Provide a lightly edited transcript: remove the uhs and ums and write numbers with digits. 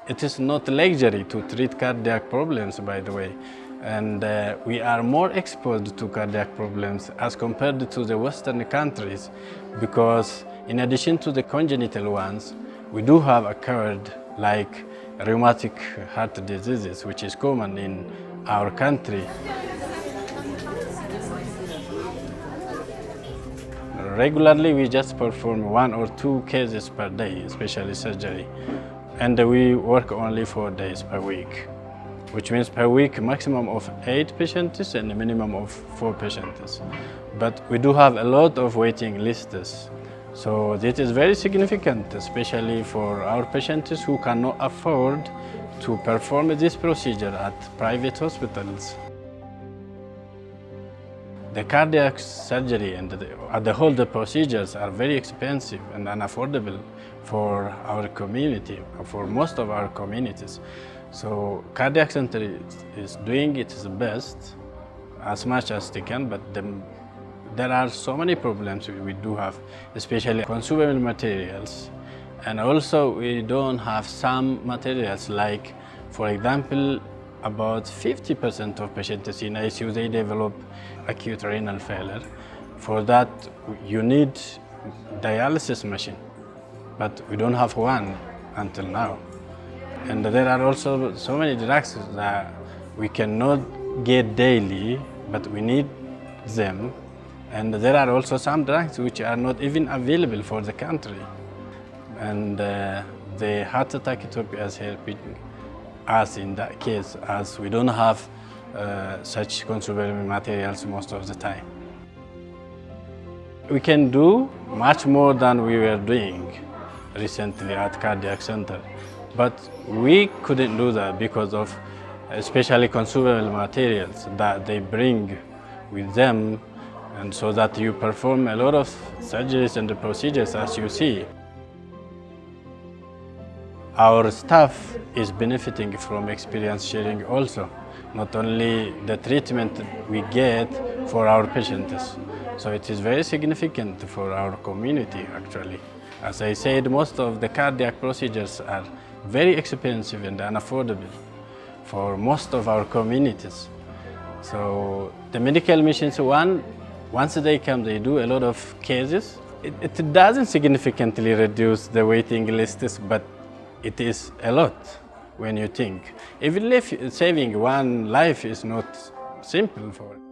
It is not luxury to treat cardiac problems, by the way. And we are more exposed to cardiac problems as compared to the Western countries, because in addition to the congenital ones, we do have occurred like rheumatic heart diseases, which is common in our country. Regularly, we just perform 1 or 2 cases per day, especially surgery. And we work only 4 days per week, which means per week maximum of 8 patients and a minimum of 4 patients. But we do have a lot of waiting lists. So this is very significant, especially for our patients who cannot afford to perform this procedure at private hospitals. The cardiac surgery and the whole procedures are very expensive and unaffordable for our community, for most of our communities. So cardiac center is doing its best as much as they can, but there are so many problems we do have, especially consumable materials. And also we don't have some materials, like, for example, about 50% of patients in ICU, they develop acute renal failure. For that, you need dialysis machine, but we don't have one until now. And there are also so many drugs that we cannot get daily, but we need them. And there are also some drugs which are not even available for the country. And the Heart Attack Ethiopia is helping us in that case, as we don't have such consumable materials most of the time. We can do much more than we were doing recently at Cardiac Center, but we couldn't do that because of especially consumable materials that they bring with them, and so that you perform a lot of surgeries and procedures as you see. Our staff is benefiting from experience sharing also, not only the treatment we get for our patients. So it is very significant for our community, actually. As I said, most of the cardiac procedures are very expensive and unaffordable for most of our communities. So the medical missions, once they come, they do a lot of cases. It doesn't significantly reduce the waiting lists, but it is a lot when you think. Even if saving one life is not simple for it.